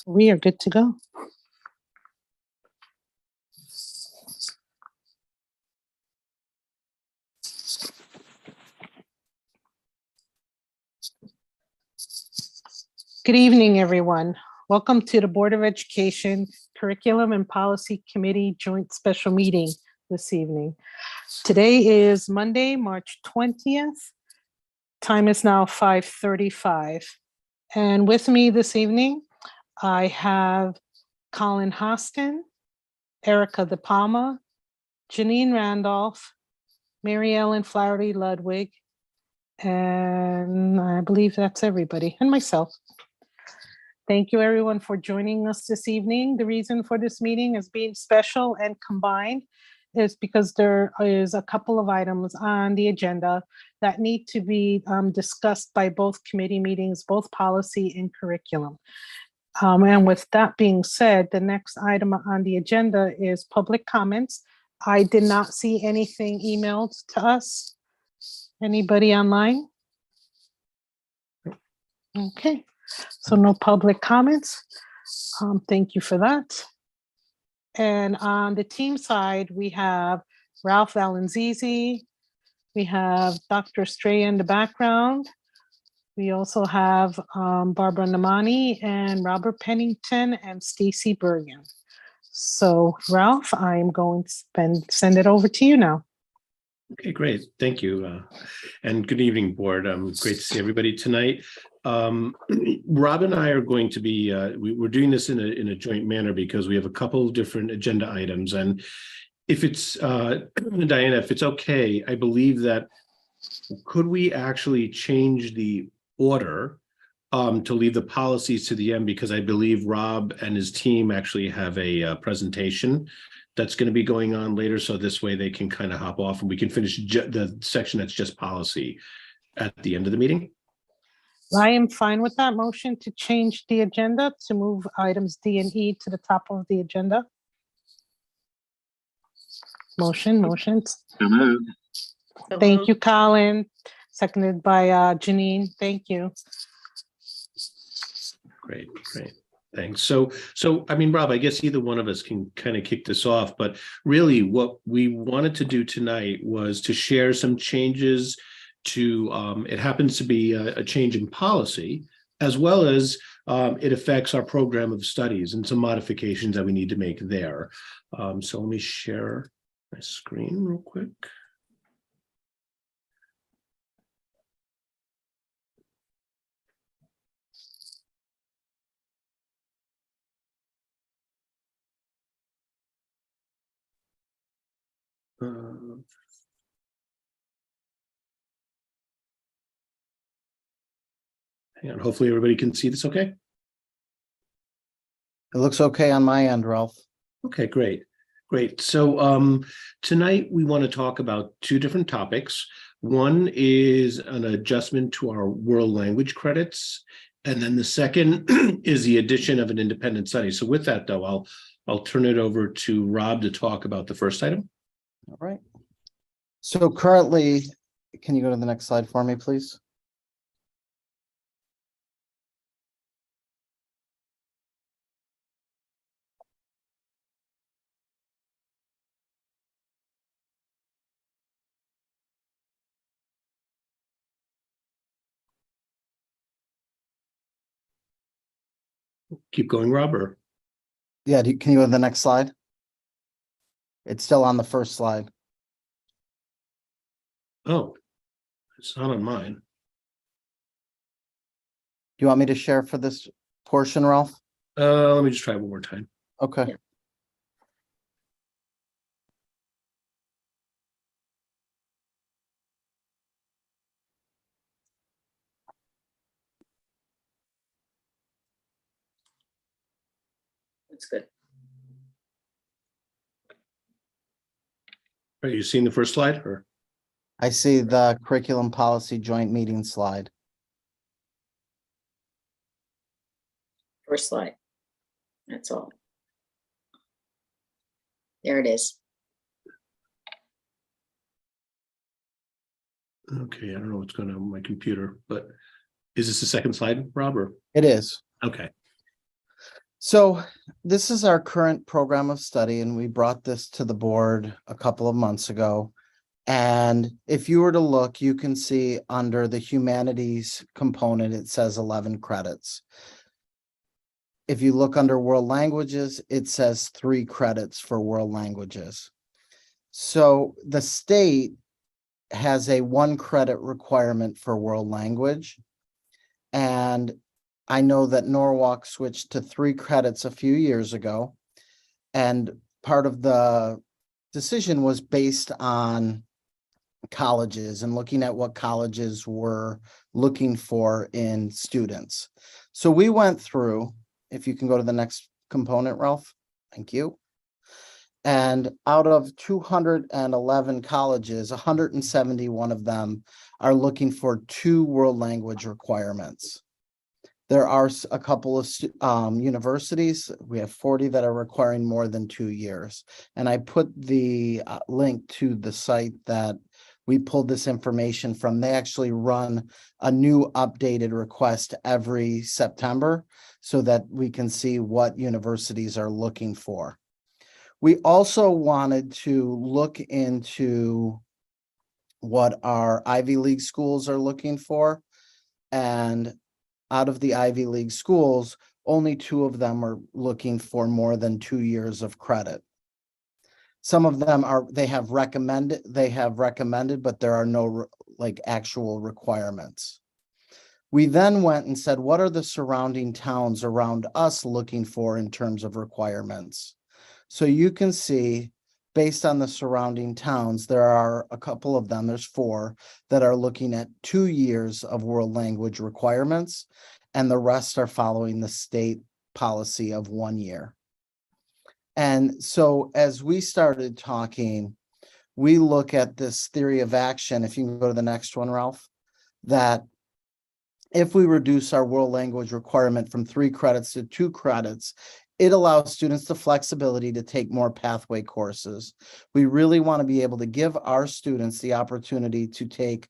We are good to go. Good evening, everyone. Welcome to the Board of Education Curriculum and Policy Committee Joint Special Meeting this evening. Today is Monday, March 20th. Time is now 5:35. And with me this evening, I have Colin Hostin, Erica De Palma, Janine Randolph, Mary Ellen Flaherty Ludwig, and I believe that's everybody, and myself. Thank you, everyone, for joining us this evening. The reason for this meeting is being special and combined is because there is a couple of items on the agenda that need to be discussed by both committee meetings, both policy and curriculum. And with that being said, the next item on the agenda is public comments. I did not see anything emailed to us. Anybody online? Okay, so no public comments. Thank you for that. And on the team side, we have Ralph Valenzizi. We have Dr. Stray in the background. We also have Barbara Namani and Robert Pennington and Stacy Bergen. So Ralph, I'm going to send it over to you now. Okay, great. Thank you. And good evening, board. Great to see everybody tonight. Rob and I are going to be, we're doing this in a joint manner because we have a couple of different agenda items. And if it's, Diana, if it's okay, I believe that could we actually change the order to leave the policies to the end, because I believe Rob and his team actually have a presentation that's going to be going on later. So this way they can kind of hop off and we can finish the section that's just policy at the end of the meeting. I am fine with that motion to change the agenda, to move items D and E to the top of the agenda. Motions. Thank you, Colin. Seconded by Janine. Thank you. Great. Thanks. So I mean, Rob, I guess either one of us can kind of kick this off, but really what we wanted to do tonight was to share some changes to, it happens to be a change in policy, as well as it affects our program of studies and some modifications that we need to make there. So let me share my screen real quick. Hang on, hopefully everybody can see this okay. It looks okay on my end, Ralph. Okay, great. So tonight we want to talk about two different topics. One is an adjustment to our world language credits, and then the second is the addition of an independent study. So with that, though, I'll turn it over to Rob to talk about the first item. All right. So currently, can you go to the next slide for me, please? Keep going, Rob, or? Yeah, can you go to the next slide? It's still on the first slide. Oh, it's not on mine. Do you want me to share for this portion, Ralph? Let me just try one more time. Okay. Yeah. That's good. Are you seeing the first slide, or? I see the curriculum policy joint meeting slide. First slide. That's all. There it is. Okay, I don't know what's going on with my computer, but is this the second slide, Rob, or? It is. Okay. So this is our current program of study, and we brought this to the board a couple of months ago. And if you were to look, you can see under the humanities component, it says 11 credits. If you look under world languages, it says 3 credits for world languages. So the state has a 1 credit requirement for world language. And I know that Norwalk switched to 3 credits a few years ago. And part of the decision was based on colleges and looking at what colleges were looking for in students. So we went through, if you can go to the next component, Ralph, thank you. And out of 211 colleges, 171 of them are looking for 2 world language requirements. There are a couple of universities, we have 40 that are requiring more than 2 years. And I put the link to the site that we pulled this information from. They actually run a new updated request every September so that we can see what universities are looking for. We also wanted to look into what our Ivy League schools are looking for. And out of the Ivy League schools, only 2 of them are looking for more than 2 years of credit. Some of them they have recommended, but there are no like actual requirements. We then went and said, what are the surrounding towns around us looking for in terms of requirements? So you can see, based on the surrounding towns, there are a couple of them, there's 4, that are looking at 2 years of world language requirements, and the rest are following the state policy of 1 year. And so as we started talking, we look at this theory of action, if you can go to the next one, Ralph, that if we reduce our world language requirement from 3 credits to 2 credits, it allows students the flexibility to take more pathway courses. We really want to be able to give our students the opportunity to take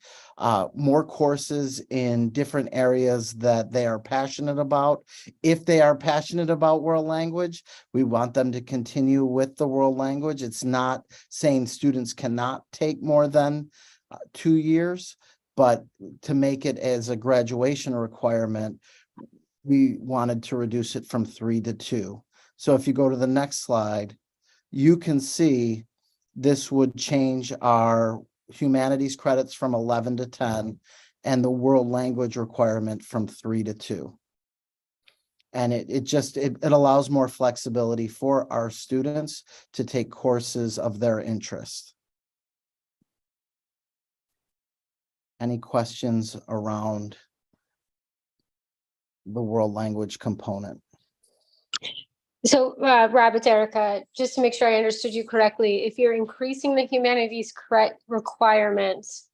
more courses in different areas that they are passionate about. If they are passionate about world language, we want them to continue with the world language. It's not saying students cannot take more than 2 years, but to make it as a graduation requirement, we wanted to reduce it from 3 to 2. So if you go to the next slide, you can see this would change our humanities credits from 11 to 10 and the world language requirement from 3 to 2. And it allows more flexibility for our students to take courses of their interest. Any questions around the world language component? So, Rob, it's Erica. Just to make sure I understood you correctly, if you're increasing the humanities requirements,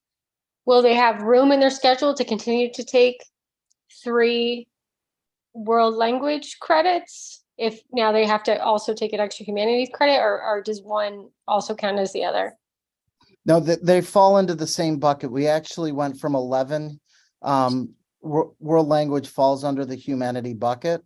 will they have room in their schedule to continue to take 3 world language credits? If now they have to also take an extra humanities credit, or does one also count as the other? No, they fall into the same bucket. We actually went from 11. World language falls under the humanity bucket.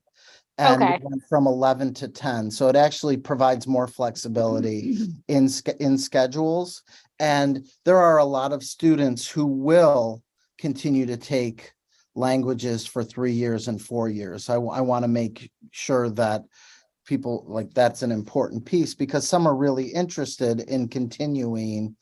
And Okay. we went from 11 to 10. So it actually provides more flexibility in schedules. And there are a lot of students who will continue to take languages for 3 years and 4 years. I want to make sure that people, like, that's an important piece, because some are really interested in continuing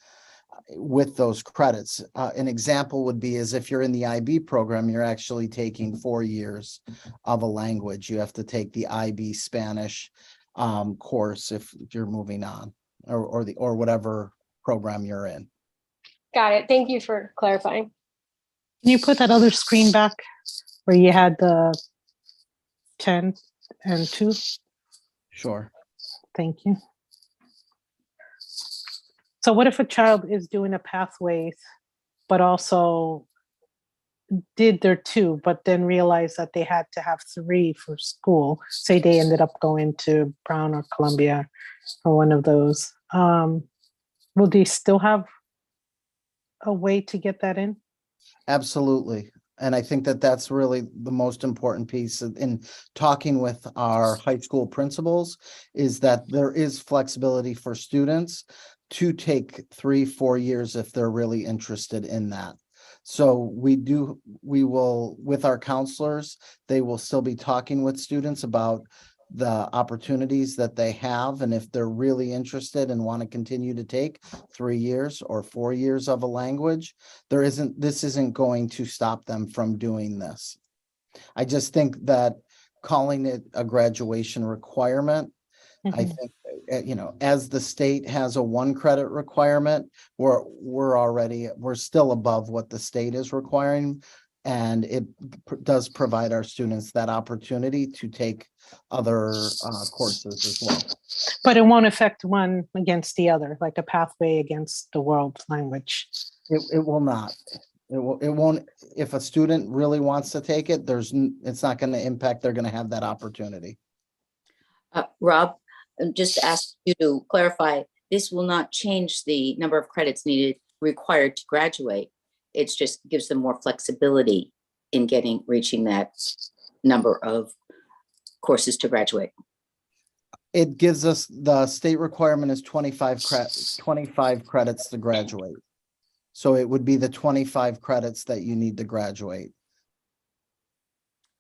with those credits. An example would be is if you're in the IB program, you're actually taking 4 years of a language. You have to take the IB Spanish course if you're moving on, or whatever program you're in. Got it. Thank you for clarifying. Can you put that other screen back where you had the 10 and 2? Sure. Thank you. So what if a child is doing a pathways, but also did their 2, but then realized that they had to have 3 for school? Say they ended up going to Brown or Columbia or one of those. Will they still have a way to get that in? Absolutely. And I think that that's really the most important piece in talking with our high school principals, is that there is flexibility for students to take 3-4 years if they're really interested in that. So we will, with our counselors, they will still be talking with students about the opportunities that they have. And if they're really interested and want to continue to take 3 years or 4 years of a language, this isn't going to stop them from doing this. I just think that calling it a graduation requirement, I think, as the state has a 1 credit requirement, we're still above what the state is requiring. And it does provide our students that opportunity to take other courses as well. But it won't affect one against the other, like a pathway against the world language. It will not. It won't. If a student really wants to take it, it's not going to impact. They're going to have that opportunity. Rob, just ask you to clarify, this will not change the number of credits required to graduate. It just gives them more flexibility in reaching that number of courses to graduate. It gives us, the state requirement is 25 credits to graduate. So it would be the 25 credits that you need to graduate.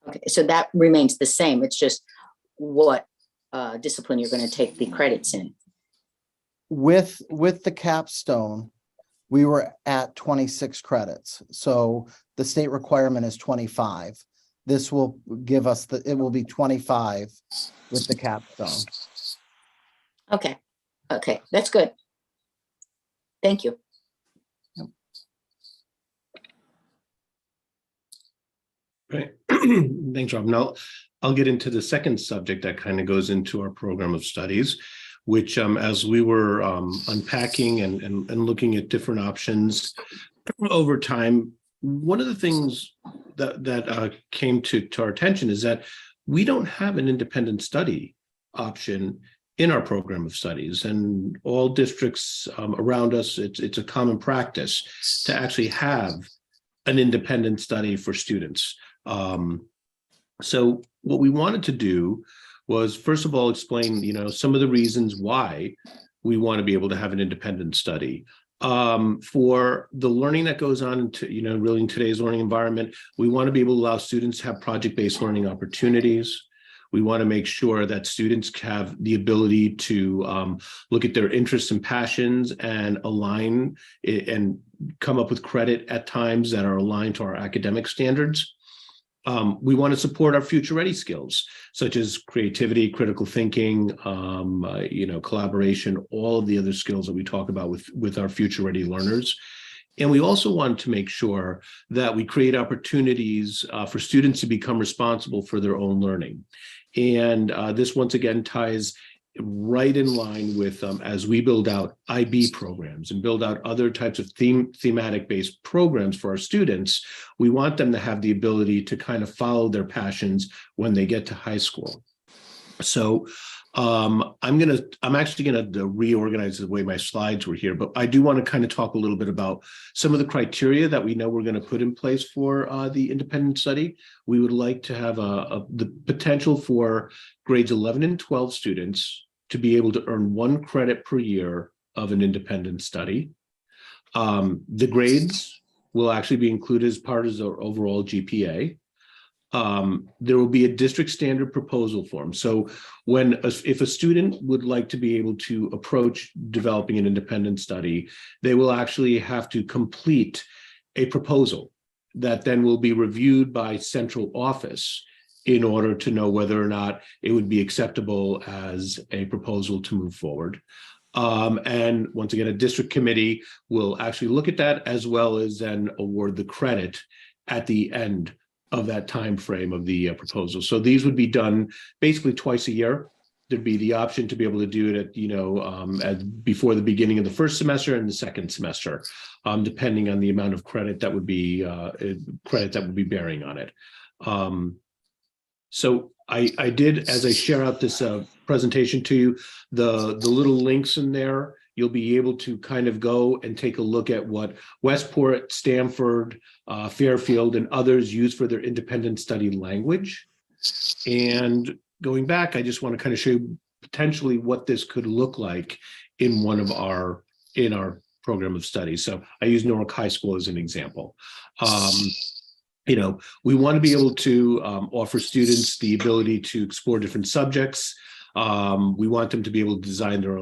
Okay, so that remains the same. It's just what discipline you're going to take the credits in. With the capstone, we were at 26 credits. So the state requirement is 25. This will give us it will be 25 with the capstone. Okay, that's good. Thank you. Right. Thanks, Rob. Now, I'll get into the second subject that kind of goes into our program of studies, which as we were unpacking and looking at different options over time, one of the things that came to our attention is that we don't have an independent study option in our program of studies, and all districts around us, it's a common practice to actually have an independent study for students. So what we wanted to do was, first of all, explain, some of the reasons why we want to be able to have an independent study. For the learning that goes on to, really in today's learning environment, we want to be able to allow students to have project-based learning opportunities. We want to make sure that students have the ability to look at their interests and passions and align and come up with credit at times that are aligned to our academic standards. We want to support our future ready skills, such as creativity, critical thinking, collaboration, all of the other skills that we talk about with our future ready learners. And we also want to make sure that we create opportunities for students to become responsible for their own learning. And this once again ties right in line with as we build out IB programs and build out other types of thematic based programs for our students, we want them to have the ability to kind of follow their passions when they get to high school. So I'm actually gonna reorganize the way my slides were here, but I do want to kind of talk a little bit about some of the criteria that we know we're going to put in place for the independent study. We would like to have the potential for grades 11 and 12 students to be able to earn 1 credit per year of an independent study. The grades will actually be included as part of their overall GPA. There will be a district standard proposal form. So if a student would like to be able to approach developing an independent study, they will actually have to complete a proposal that then will be reviewed by central office in order to know whether or not it would be acceptable as a proposal to move forward. And once again, a district committee will actually look at that, as well as then award the credit at the end of that time frame of the proposal. So these would be done basically twice a year. There'd be the option to be able to do it at before the beginning of the first semester and the second semester, depending on the amount of credit that would be bearing on it. So I did, as I share out this presentation to you, the little links in there you'll be able to kind of go and take a look at what Westport, Stanford, Fairfield, and others use for their independent study language. And going back, I just want to kind of show you potentially what this could look like in our program of studies. So I use Norwalk High School as an example. We want to be able to offer students the ability to explore different subjects. We want them to be able to design their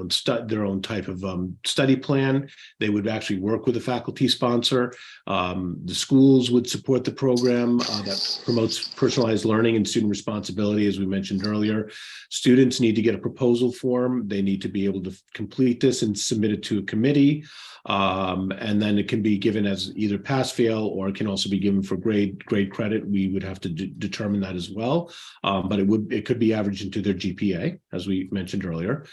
own type of study plan. They would actually work with a faculty sponsor. The schools would support the program that promotes personalized learning and student responsibility, as we mentioned earlier. Students need to get a proposal form. They need to be able to complete this and submit it to a committee. And then it can be given as either pass fail, or it can also be given for grade credit. We would have to determine that as well. But it could be averaged into their GPA, as we mentioned earlier.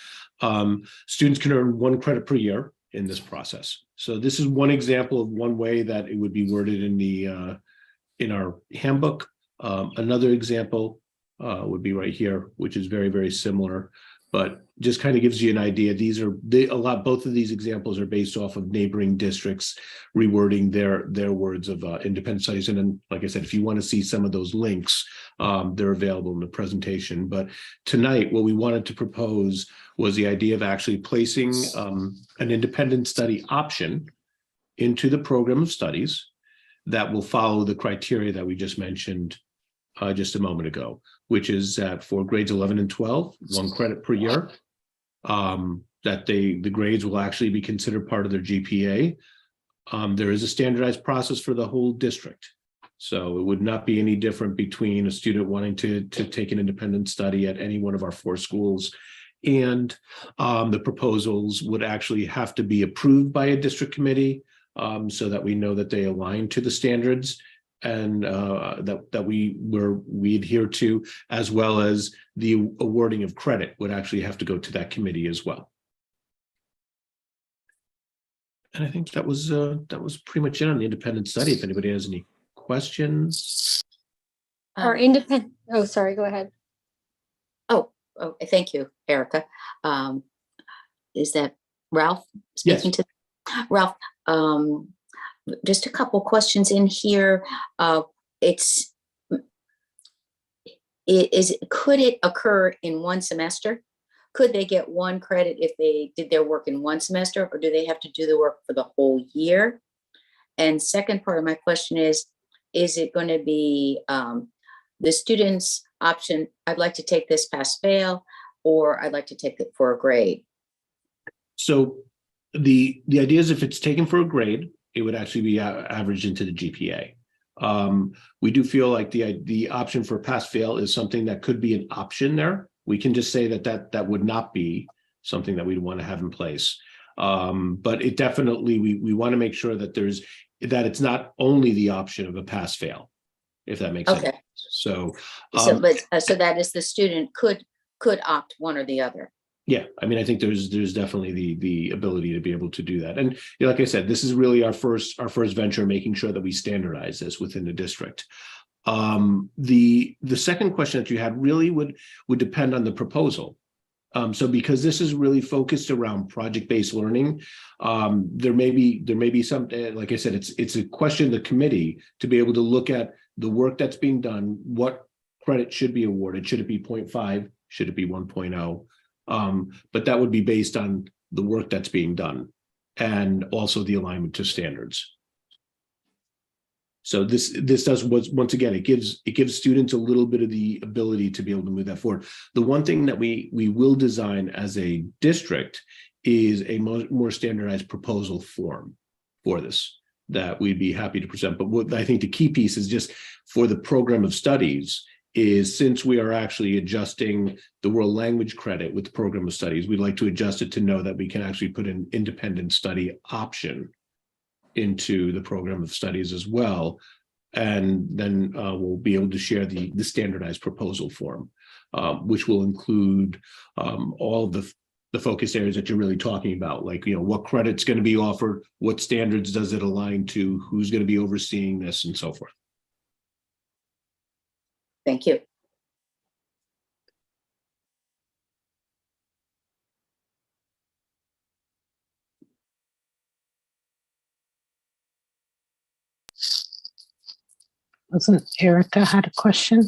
Students can earn 1 credit per year in this process. So this is one example of one way that it would be worded in our handbook. Another example would be right here, which is very, very similar, but just kind of gives you an idea. Both of these examples are based off of neighboring districts rewording their words of independent studies. And then, like I said, if you want to see some of those links, they're available in the presentation. But tonight, what we wanted to propose was the idea of actually placing an independent study option into the program of studies that will follow the criteria that we just mentioned just a moment ago, which is that for grades 11 and 12, 1 credit per year, that the grades will actually be considered part of their GPA. There is a standardized process for the whole district. So it would not be any different between a student wanting to take an independent study at any one of our 4 schools. And the proposals would actually have to be approved by a district committee so that we know that they align to the standards and that we adhere to, as well as the awarding of credit would actually have to go to that committee as well. And I think that was pretty much it on the independent study. If anybody has any questions. Our independent, oh, sorry, go ahead. Oh, thank you, Erica. Is that Ralph speaking? Yes. To Ralph? Just a couple questions in here. Could it occur in one semester? Could they get 1 credit if they did their work in 1 semester, or do they have to do the work for the whole year? And second part of my question is it going to be the student's option, I'd like to take this pass fail, or I'd like to take it for a grade? So the idea is if it's taken for a grade, it would actually be averaged into the GPA. We do feel like the option for pass fail is something that could be an option there. We can just say that would not be something that we'd want to have in place. But it definitely, we want to make sure that it's not only the option of a pass fail, if that makes sense. So that is the student could opt one or the other. Yeah, I mean, I think there's definitely the ability to be able to do that. And like I said, this is really our first venture, making sure that we standardize this within the district. The second question that you had really would depend on the proposal. So because this is really focused around project-based learning, there may be some, like I said, it's a question of the committee to be able to look at the work that's being done, what credit should be awarded. Should it be 0.5? Should it be 1.0? But that would be based on the work that's being done and also the alignment to standards. So this does, once again, it gives students a little bit of the ability to be able to move that forward. The one thing that we will design as a district is a more standardized proposal form for this that we'd be happy to present. But what I think the key piece is just for the program of studies is, since we are actually adjusting the world language credit with the program of studies, we'd like to adjust it to know that we can actually put an independent study option into the program of studies as well. And then we'll be able to share the standardized proposal form, which will include all of the focus areas that you're really talking about, like, what credit's going to be offered, what standards does it align to, who's going to be overseeing this, and so forth. Thank you. Wasn't Erica had a question?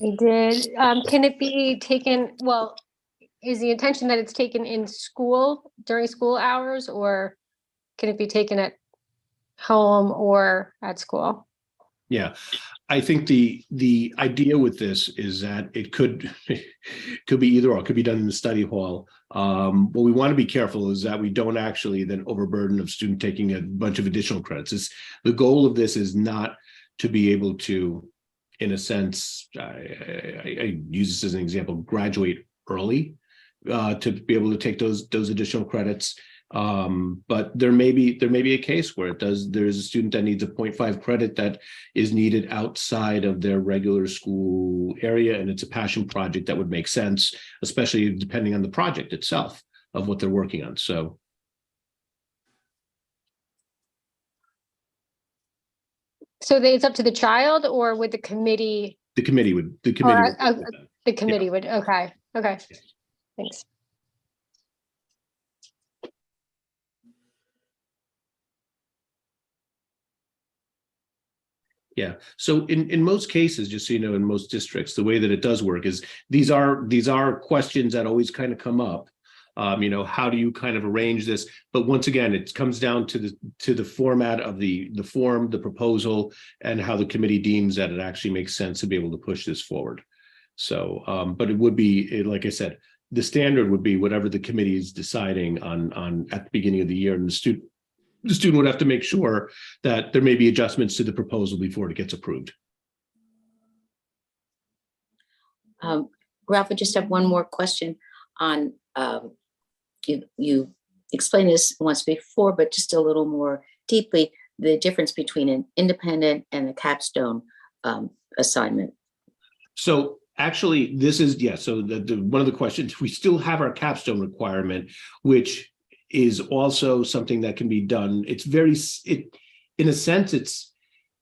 I did. Can it be taken, well, is the intention that it's taken in school during school hours, or can it be taken at home or at school? Yeah, I think the idea with this is that it could be either or. It could be done in the study hall. What we want to be careful is that we don't actually then overburden of student taking a bunch of additional credits. The goal of this is not to be able to, in a sense, I use this as an example, graduate early to be able to take those additional credits. But there may be a case where there's a student that needs a 0.5 credit that is needed outside of their regular school area, and it's a passion project that would make sense, especially depending on the project itself of what they're working on. So It's up to the child, or would the committee? the committee would. The committee would, okay, thanks. Yeah. So in most cases, just so you know, in most districts, the way that it does work is these are questions that always kind of come up. How do you kind of arrange this? But once again, it comes down to the format of the form, the proposal, and how the committee deems that it actually makes sense to be able to push this forward. So, but it would be, like I said, the standard would be whatever the committee is deciding on at the beginning of the year, and the student would have to make sure that there may be adjustments to the proposal before it gets approved. Ralph, I just have one more question on, you explained this once before, but just a little more deeply, the difference between an independent and a capstone assignment. So actually, this is, yeah, so one of the questions, we still have our capstone requirement, which is also something that can be done. In a sense,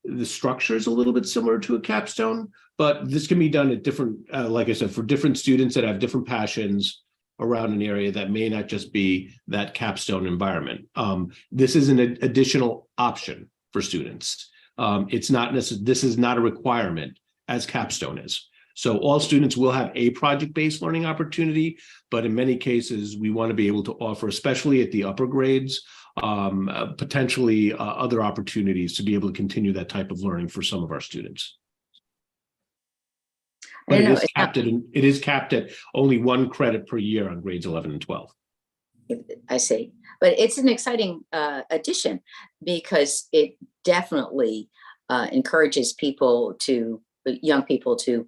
the structure is a little bit similar to a capstone, but this can be done at different, like I said, for different students that have different passions around an area that may not just be that capstone environment. This is an additional option for students. This is not a requirement as capstone is. So all students will have a project-based learning opportunity, but in many cases, we want to be able to offer, especially at the upper grades, potentially other opportunities to be able to continue that type of learning for some of our students. But it is capped at only 1 credit per year on grades 11 and 12. I see, but it's an exciting addition because it definitely encourages young people to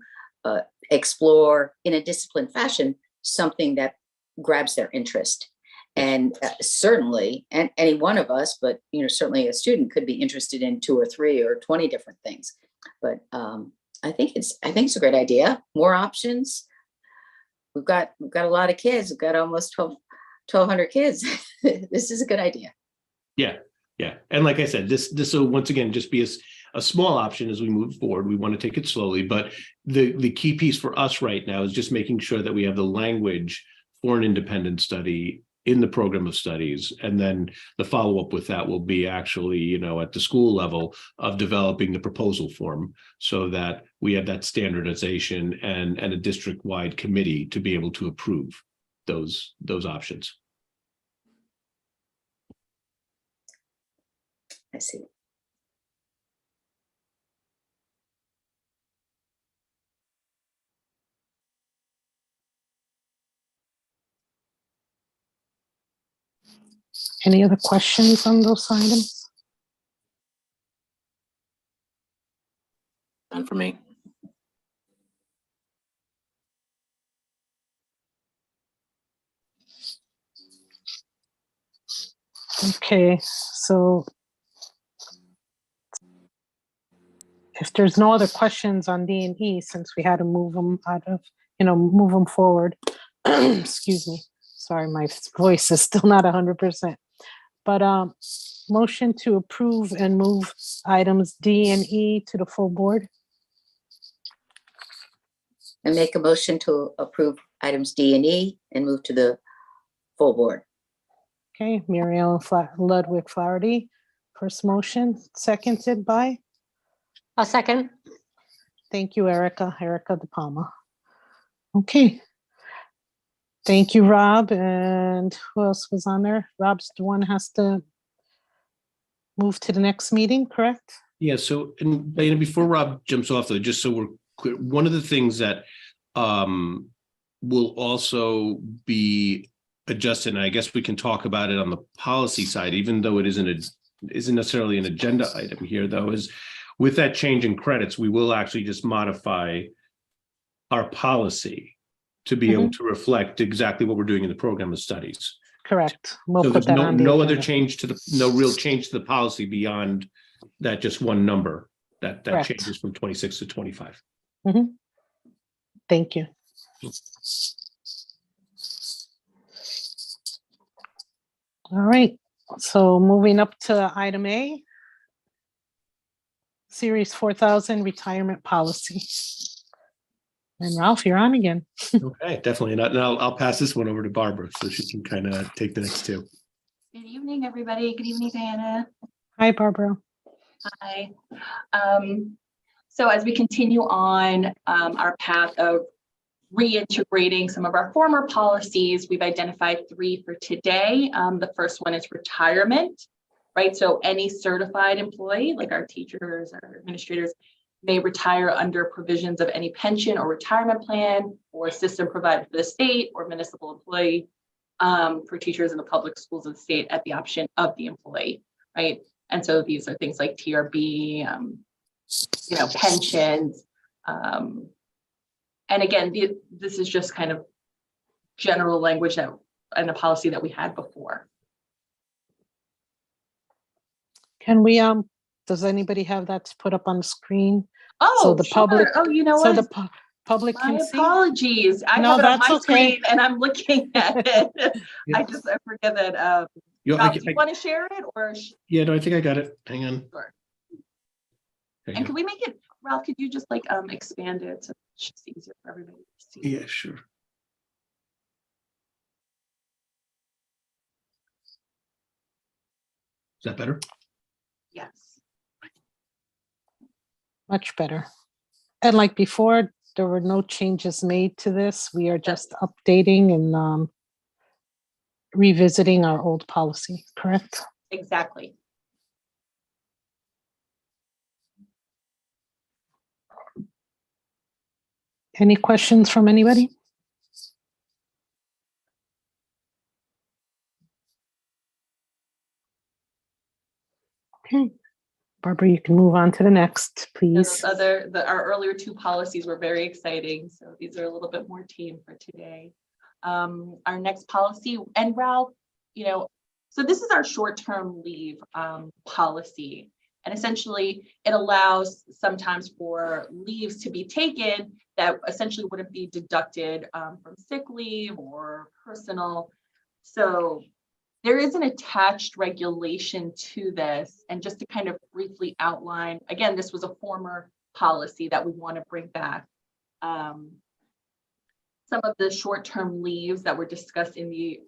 explore in a disciplined fashion something that grabs their interest. And certainly, and any one of us, but certainly a student could be interested in 2 or 3 or 20 different things. But I think it's a great idea. More options. We've got a lot of kids. We've got almost 1,200 kids. This is a good idea. Yeah. And like I said, this will once again just be a small option as we move forward. We want to take it slowly, but the key piece for us right now is just making sure that we have the language for an independent study in the program of studies. And then the follow-up with that will be actually, at the school level of developing the proposal form so that we have that standardization and a district-wide committee to be able to approve those options. I see. Any other questions on those items? None for me. Okay, so if there's no other questions on D and E, since we had to move them move them forward, excuse me, sorry, my voice is still not 100%. But motion to approve and move items D and E to the full board. And make a motion to approve items D and E and move to the full board. Okay, Mary Ellen Ludwig Flaherty, first motion, seconded by I'll second. Thank you, Erica De Palma. Okay. Thank you, Rob. And who else was on there? Rob's the one has to move to the next meeting, correct? Yeah, so, and Diana, before Rob jumps off though, just so we're clear, one of the things that will also be adjusted, and I guess we can talk about it on the policy side, even though it isn't necessarily an agenda item here though, is with that change in credits, we will actually just modify our policy to be able to reflect exactly what we're doing in the program of studies. Correct. We'll So put there's that on the no other agenda. change to no real change to the policy beyond that just one number that Correct. changes from 26 to 25. Thank you. All right, so moving up to item A, Series 4000 retirement policy. And Ralph, you're on again. Okay, definitely. And I'll pass this one over to Barbara so she can kind of take the next two. Good evening, everybody. Good evening, Diana. Hi, Barbara. Hi. So as we continue on our path of reintegrating some of our former policies, we've identified 3 for today. The first one is retirement, right? So any certified employee, like our teachers, our administrators, may retire under provisions of any pension or retirement plan or system provided for the state or municipal employee for teachers in the public schools of the state at the option of the employee, right? And so these are things like TRB, pensions. And again, this is just kind of general language that and a policy that we had before. Can we, does anybody have that to put up on the screen? Oh, So the sure. public- Oh, you know So what? the public My can see? apologies. I No, have it on that's my okay. screen and I'm looking at it. Yeah. I forget that. You, Ralph, do you want to share it or? yeah, no, I think I got it. Hang on. Sure. There you And go. can we make it, Ralph, could you just like expand it so it's just easier for everybody to see? Yeah, sure. Is that better? Yes. Much better. And like before, there were no changes made to this. We are just updating and revisiting our old policy, correct? Exactly. Any questions from anybody? Okay, Barbara, you can move on to the next, please. Our earlier 2 policies were very exciting. So these are a little bit more tame for today. Our next policy, and Ralph, so this is our short-term leave policy. And essentially it allows sometimes for leaves to be taken that essentially wouldn't be deducted from sick leave or personal. So there is an attached regulation to this. And just to kind of briefly outline, again, this was a former policy that we want to bring back. Some of the short-term leaves that were discussed in the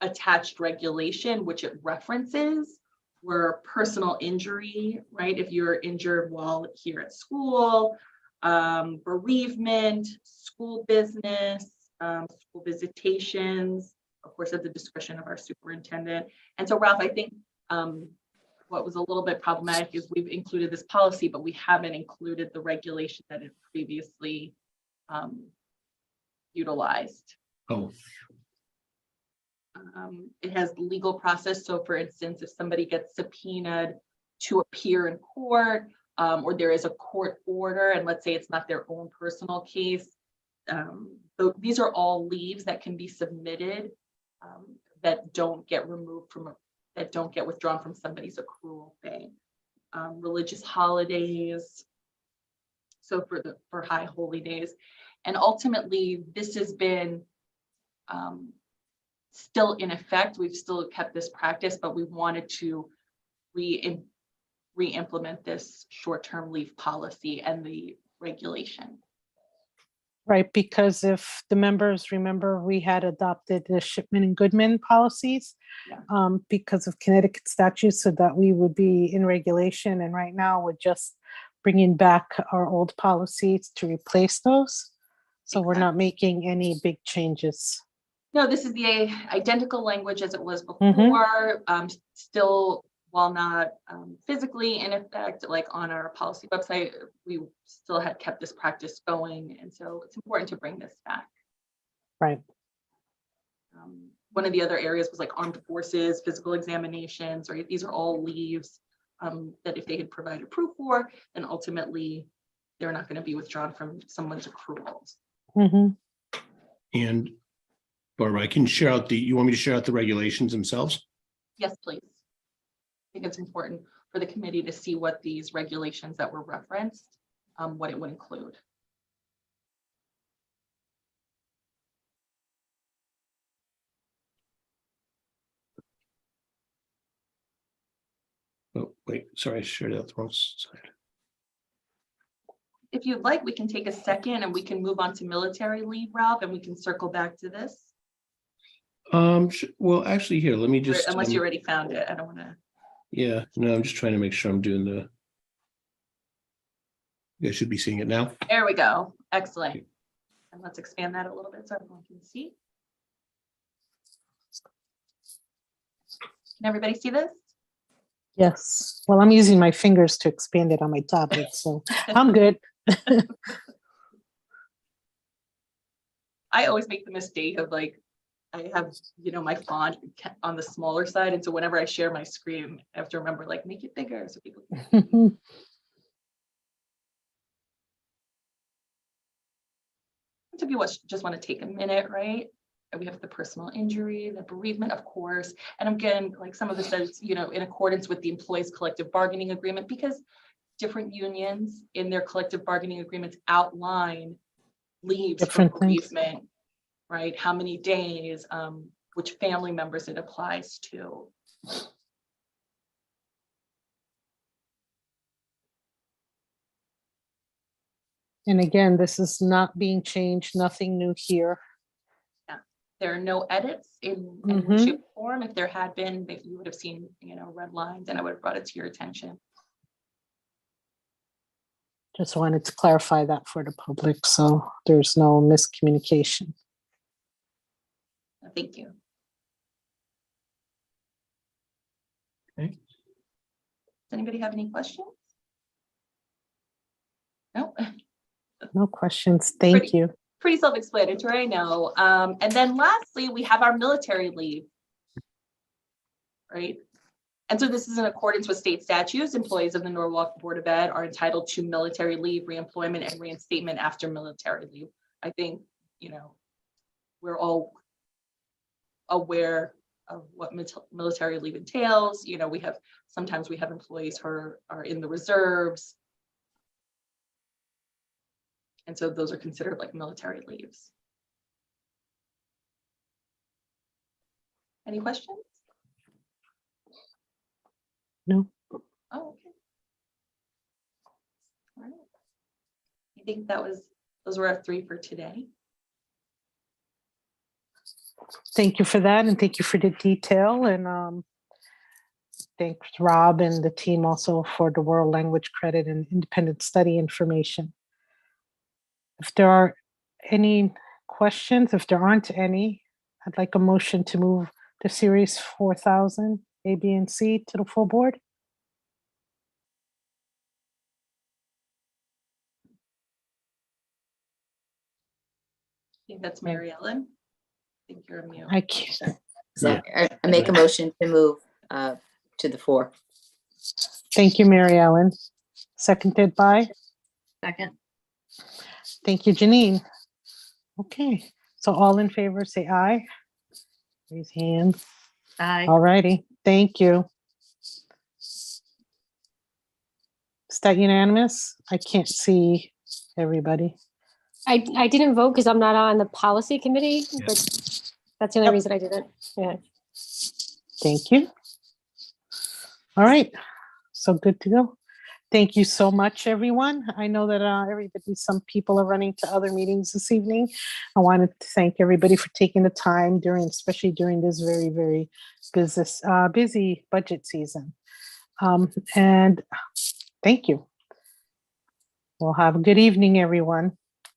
attached regulation, which it references, were personal injury, right? If you're injured while here at school, bereavement, school business, school visitations, of course, at the discretion of our superintendent. And so, Ralph, I think what was a little bit problematic is we've included this policy, but we haven't included the regulation that it previously utilized. Oh, It has legal process. So for instance, if somebody gets subpoenaed to appear in court, or there is a court order, and let's say it's not their own personal case, so these are all leaves that can be submitted that don't get removed that don't get withdrawn from somebody's accrual pay. Religious holidays, so for high holy days. And ultimately, this has been still in effect. We've still kept this practice, but we wanted to re-implement this short-term leave policy and the regulation. Right, because if the members remember, we had adopted the Shipman and Goodman policies because of Connecticut statutes, so that we would be in regulation. And right now we're just bringing back our old policies to replace those. So we're not making any big changes. No, this is the identical language as it was Mhm. before, still, while not physically in effect, like on our policy website, we still had kept this practice going. And so it's important to bring this back. Right. One of the other areas was like armed forces, physical examinations, right? These are all leaves that if they had provided proof for, then ultimately they're not going to be withdrawn from someone's accruals. Mhm. And Barbara, I can share out you want me to share out the regulations themselves? Yes, please. I think it's important for the committee to see what these regulations that were referenced, what it would include. Oh, wait, sorry, I shared out the wrong side. If you'd like, we can take a second and we can move on to military leave, Ralph, and we can circle back to this. Well, actually, here, let me just. Unless you already found it, I don't want to. Yeah, no, I'm just trying to make sure I'm doing the. You guys should be seeing it now. There we go. Excellent. And let's expand that a little bit so everyone can see. Can everybody see this? Yes. Well, I'm using my fingers to expand it on my tablet, so I'm good. I always make the mistake of like, I have, my font on the smaller side. And so whenever I share my screen, I have to remember, like, make it bigger so people can see. Some people just want to take a minute, right? And we have the personal injury, the bereavement, of course. And again, like some of this says, in accordance with the employees' collective bargaining agreement, because different unions in their collective bargaining agreements outline leaves for Different things. bereavement, right? How many days, which family members it applies to. And again, this is not being changed, nothing new here. There are no edits in any Mhm. shape or form. If there had been, that you would have seen, red lines, and I would have brought it to your attention. Just wanted to clarify that for the public, so there's no miscommunication. Thank you. Okay. Does anybody have any questions? No. No questions. Thank you. Pretty self-explanatory, I know. And then lastly, we have our military leave. Right. And so this is in accordance with state statutes. Employees of the Norwalk Board of Ed are entitled to military leave, reemployment, and reinstatement after military leave. I think, we're all aware of what military leave entails. Sometimes we have employees who are in the reserves. And so those are considered like military leaves. Any questions? No. Oh, okay. All right. I think those were our 3 for today. Thank you for that, and thank you for the detail, and thanks Rob and the team also for the world language credit and independent study information. If there are any questions, if there aren't any, I'd like a motion to move the series 4000 A, B, and C to the full board. I think that's Mary Ellen. I think you're mute. I can't. So I make a motion to move to the 4. Thank you, Mary Ellen. Seconded by? Second. Thank you, Janine. Okay, so all in favor, say aye. Raise hands. Aye. All righty, thank you. Is that unanimous? I can't see everybody. I didn't vote because I'm not on the policy committee, but that's the only Yep. reason I didn't. Yeah. Thank you. All right, so good to go. Thank you so much, everyone. I know that some people are running to other meetings this evening. I wanted to thank everybody for taking the time especially during this very, very busy budget season. And thank you. Well, have a good evening, everyone.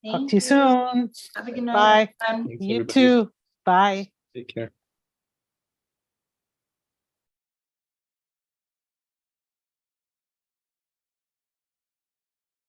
Talk Thank to you soon. Have a good night. Bye. everyone. Thanks, You everybody. too. Bye. Take care.